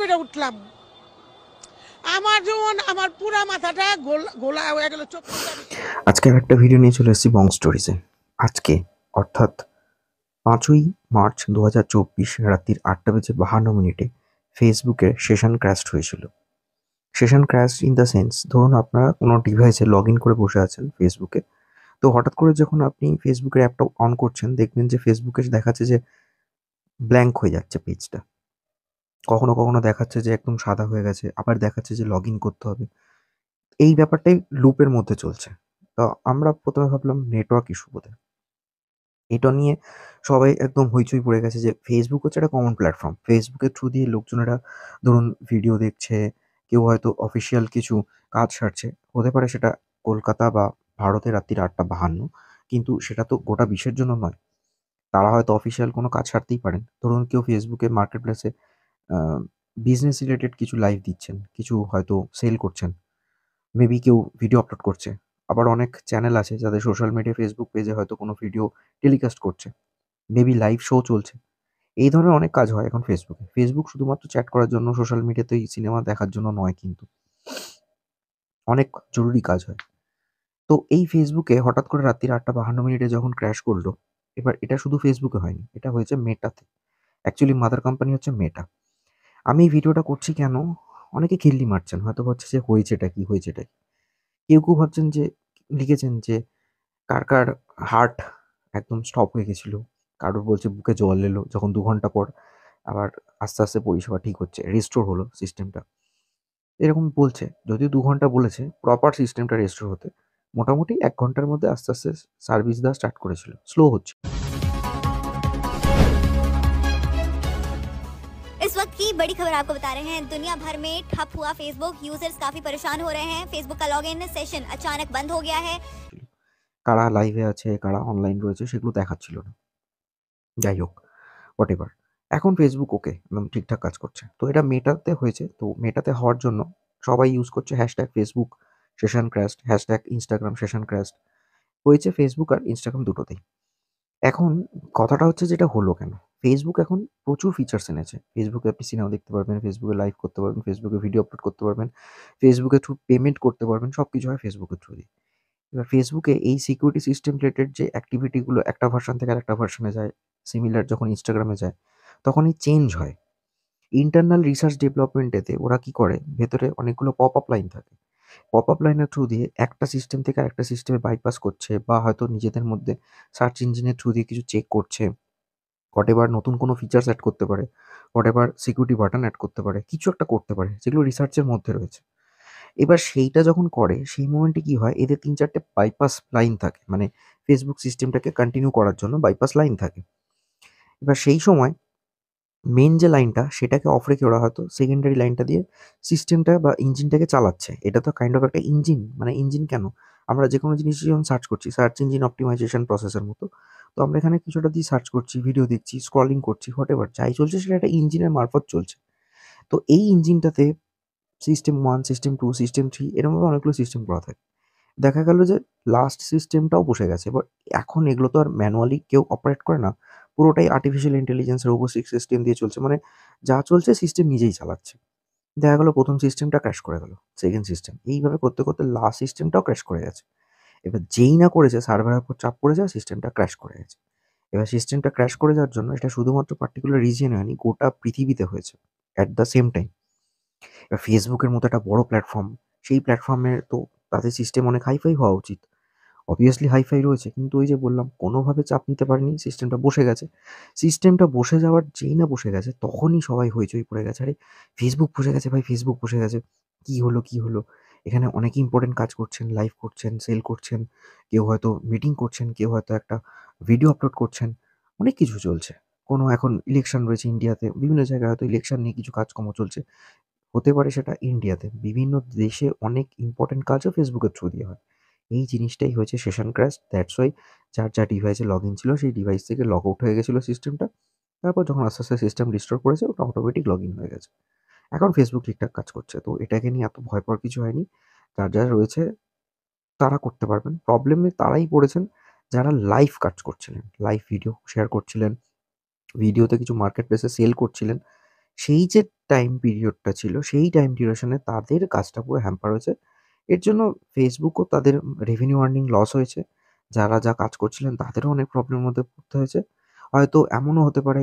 করে উঠলাম। আমার যেমন আমার পুরা মাথাটা গোলা হয়ে গেল, চোখ। আজকে একটা ভিডিও নিয়ে চলে এসেছি বং স্টোরিজে। আজকে অর্থাৎ 5ই মার্চ 2024 রাত্রির 8:52 ফেসবুকে সেশন ক্র্যাশ হয়েছিল। Session crash in the sense, ধরুন আপনারা কোনো ডিভাইসে লগ ইন করে বসে আছেন ফেসবুকে, তো হঠাৎ করে যখন আপনি ফেসবুকের অ্যাপটা অন করছেন দেখবেন যে ফেসবুকে দেখাচ্ছে যে ব্ল্যাঙ্ক হয়ে যাচ্ছে পেজটা। কখনো কখনো দেখাচ্ছে যে একদম সাদা হয়ে গেছে, আবার দেখাচ্ছে যে লগ ইন করতে হবে। এই ব্যাপারটাই লুপের মধ্যে চলছে। তো আমরা প্রথমে ভাবলাম নেটওয়ার্ক ইস্যু বোধহয়। এটা নিয়ে সবাই একদম হইচই পড়ে গেছে যে ফেসবুক হচ্ছে একটা কমন প্ল্যাটফর্ম। ফেসবুকের থ্রু দিয়ে লোকজনেরা ধরুন ভিডিও দেখছে, কেউ হয়তো অফিসিয়াল কিছু কাজ সারছে। হতে পারে সেটা কলকাতা বা ভারতে রাত্রির 8:52, কিন্তু সেটা তো গোটা বিশ্বের জন্য নয়। তারা হয়তো অফিসিয়াল কোনো কাজ সারতেই পারেন। ধরুন কেউ ফেসবুকে মার্কেট প্লেসে বিজনেস রিলেটেড কিছু লাইভ দিচ্ছেন, কিছু হয়তো সেল করছেন। মেবি কেউ ভিডিও আপলোড করছে। আবার অনেক চ্যানেল আছে যাদের সোশ্যাল মিডিয়া ফেসবুক পেজে হয়তো কোনো ভিডিও টেলিকাস্ট করছে। মেবি লাইভ শো চলছে। এই ধরনের অনেক কাজ হয় এখন ফেসবুকে। ফেসবুক শুধুমাত্র চ্যাট করার জন্য, সোশ্যাল মিডিয়াতেই সিনেমা দেখার জন্য নয় কিন্তু। অনেক জরুরি কাজ হয়। তো এই ফেসবুকে হঠাৎ করে রাত্রির 8:52 যখন ক্র্যাশ করলো, এবার এটা শুধু ফেসবুকে হয়নি, এটা হয়েছে মেটাতে। অ্যাকচুয়ালি মাদার কোম্পানি হচ্ছে মেটা। আমি এই ভিডিওটা করছি কেন? অনেকে খিল্লি মারছেন। হয়তো ভাবছে যে হয়েছেটা কি, হয়েছেটা কি? কেউ ভাবছেন যে লিখেছেন যে কার হার্ট একদম স্টপ হয়ে গেছিল। কারোর বলছে বুকে জল এলো যখন ২ ঘন্টা পর আবার আস্তে, আস্তে পরিষেবা ঠিক হচ্ছে, রিস্টোর হলো সিস্টেমটা। এরকম বলছে। যদিও ২ ঘন্টা বলেছে প্রপার সিস্টেমটা রিস্টোর হতে। মোটামুটি ১ ঘন্টার মধ্যে আস্তে, আস্তে সার্ভিস দেওয়া স্টার্ট করেছিল। স্লো হচ্ছে। इस वक्त की बड़ी खबर आपको बता रहे हैं। दुनिया भर में ठप हुआ फेसबुक, यूजर्स काफी परेशान हो रहे हैं। फेसबुक का लॉगिन सेशन अचानक बंद हो गया है। কারা লাইভে আছে, কারা অনলাইন রয়েছে সেগুলো দেখাচ্ছিল না। যাই হোক, হোয়াটএভার। এখন ফেসবুক ওকে, একদম ঠিকঠাক কাজ করছে। তো এটা মেটাতে হয়েছে। তো মেটাতে হওয়ার জন্য সবাই ইউজ করছে hashtag Facebook session crashed, hashtag Instagram session crashed. হয়েছে ফেসবুক আর ইনস্টাগ্রাম দুটোতেই। এখন কথাটা হচ্ছে যে এটা হলো কেন? ফেসবুক এখন প্রচুর ফিচার্স এনেছে। ফেসবুকে আপনি সিনেমা দেখতে পারবেন, ফেসবুকে লাইভ করতে পারবেন, ফেসবুকে ভিডিও আপলোড করতে পারবেন, ফেসবুকের থ্রু পেমেন্ট করতে পারবেন। সবকিছু হয় ফেসবুকের থ্রু দিয়ে। এবার ফেসবুকে এই সিকিউরিটি সিস্টেম রিলেটেড যে অ্যাক্টিভিটি গুলো একটা ভার্সন থেকে আরেকটা ভার্সনে যায়, সিমিলার যখন ইনস্টাগ্রামে যায়, তখনই চেঞ্জ হয়। ইন্টারনাল রিসার্চ ডেভেলপমেন্টেতে ওরা কি করে, ভেতরে অনেকগুলো পপ আপ লাইন থাকে। পপ আপ লাইনের থ্রু দিয়ে একটা সিস্টেম থেকে আরেকটা সিস্টেমে বাইপাস করছে, বা হয়তো নিজেদের মধ্যে সার্চ ইঞ্জিনের থ্রু দিয়ে কিছু চেক করছে। হোয়াটএভার নতুন কোনো ফিচার্স অ্যাড করতে পারে, হোয়াটএভার সিকিউরিটি বাটন অ্যাড করতে পারে, কিছু একটা করতে পারে যেগুলো রিসার্চের মধ্যে রয়েছে। এবার সেইটা যখন করে সেই মোমেন্টে কি হয়, এদের ৩-৪টে বাইপাস লাইন থাকে। মানে ফেসবুক সিস্টেমটাকে কন্টিনিউ করার জন্য বাইপাস লাইন থাকে। এবার সেই সময় মেইন যে লাইনটা সেটাকে অফ রেখে ওরা হয়তো সেকেন্ডারি লাইনটা দিয়ে সিস্টেমটা বা ইঞ্জিনটাকে চালাচ্ছে। এটা তো কাইন্ড অফ একটা ইঞ্জিন। মানে ইঞ্জিন কেন? আমরা যেকোনো জিনিস যখন সার্চ করছি, সার্চ ইঞ্জিন অপটিমাইজেশন প্রসেসের মতো। তো আমরা এখানে কিছুটা দিয়ে সার্চ করছি, ভিডিও দেখছি, স্ক্রলিং করছি, হোয়াটএভার যাই চলছে সেটা একটা ইঞ্জিনের মারফত চলছে। তো এই ইঞ্জিনটাতে সিস্টেম 1, সিস্টেম 2, সিস্টেম 3 এরকমভাবে অনেকগুলো সিস্টেম করা থাকে। দেখা গেল যে লাস্ট সিস্টেমটাও বসে গেছে। এবার এখন এগুলো তো আর ম্যানুয়ালি কেউ অপারেট করে না। পুরোটাই আর্টিফিশিয়াল ইন্টেলিজেন্স রোবোটিক সিস্টেম দিয়ে চলছে। মানে যা চলছে সিস্টেম নিজেই চালাচ্ছে। দেখা গেল ১ম সিস্টেমটা ক্র্যাশ করে গেল। Second system. এইভাবে করতে, করতে লাস্ট সিস্টেমটাও ক্র্যাশ করে গেছে। এবার যেই না করেছে সার্ভারের উপর চাপ পড়ে যাওয়া সিস্টেমটা ক্র্যাশ করে গেছে। এবার সিস্টেমটা ক্র্যাশ করে যাওয়ার জন্য এটা শুধুমাত্র পার্টিকুলার রিজিয়নে হয়নি, গোটা পৃথিবীতে হয়েছে এট দ্য সেম টাইম। এবার ফেসবুকের মতো একটা বড় প্ল্যাটফর্ম, সেই প্ল্যাটফর্মের তো তাদের সিস্টেম অনেক হাই-ফাই হওয়া উচিত। অবভিয়াসলি হাই-ফাই রয়েছে। কিন্তু ওই যে বললাম কোনোভাবে চাপ নিতে পারেনি, সিস্টেমটা বসে গেছে। সিস্টেমটা বসে যাওয়ার যেই না বসে গেছে তখনই সবাই হইচই পড়ে গেছে। আরে ফেসবুক বসে গেছে ভাই, ফেসবুক বসে গেছে। কি হলো, কি হলো? এখানে অনেক ইম্পোর্টেন্ট কাজ করছেন, লাইভ করছেন, সেল করছেন, কেউ হয়তো মিটিং করছেন, কেউ হয়তো একটা ভিডিও আপলোড করছেন। অনেক কিছু চলছে। কোনো এখন ইলেকশন রয়েছে ইন্ডিয়াতে, বিভিন্ন জায়গায় হয়তো ইলেকশন নিয়ে কিছু কাজকর্ম চলছে। হতে পারে সেটা ইন্ডিয়াতে। বিভিন্ন দেশে অনেক ইম্পোর্টেন্ট কাজও ফেসবুকের থ্রু দিয়ে হয়। এই জিনিসটাই হয়েছে সেশন ক্র্যাশ। দ্যাটস ওয়াই যার যা ডিভাইসে লগ ইন ছিল সেই ডিভাইস থেকে লগ আউট হয়ে গেছিল সিস্টেমটা। তারপর যখন আস্তে, আস্তে সিস্টেম রিস্টোর করেছে ওটা অটোমেটিক লগ ইন হয়ে গেছে। এখন ফেসবুক ঠিকঠাক কাজ করছে। তো এটাকে নিয়ে এত ভয় পাওয়ার কিছু হয়নি। যার রয়েছে তারা করতে পারবেন। প্রবলেমে তারাই পড়েছেন যারা লাইভ কাজ করছিলেন। লাইভ ভিডিও শেয়ার করছিলেন, ভিডিওতে কিছু মার্কেট প্লেসে সেল করছিলেন। সেই যে টাইম পিরিয়ডটা ছিল সেই টাইম ডিউরেশনে তাদের কাজটা পুরো হ্যাম্পার হয়েছে। এর জন্য ফেসবুকও তাদের রেভিনিউ আর্নিং লস হয়েছে। যারা যা কাজ করছিলেন তাদেরও অনেক প্রবলেমের মধ্যে পড়তে হয়েছে। হয়তো এমনও হতে পারে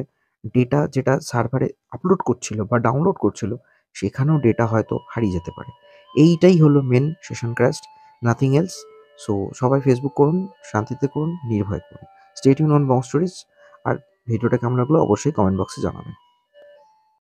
ডেটা যেটা সার্ভারে আপলোড করছিল বা ডাউনলোড করছিল সেখানেও ডেটা হয়তো হারিয়ে যেতে পারে। এইটাই হলো main session crash, nothing else. So সবাই ফেসবুক করুন, শান্তিতে করুন, নির্ভয়ে করুন। Stay tune on Bong stories. আর ভিডিওটা কেমন লাগলো অবশ্যই কমেন্ট বক্সে জানাবেন।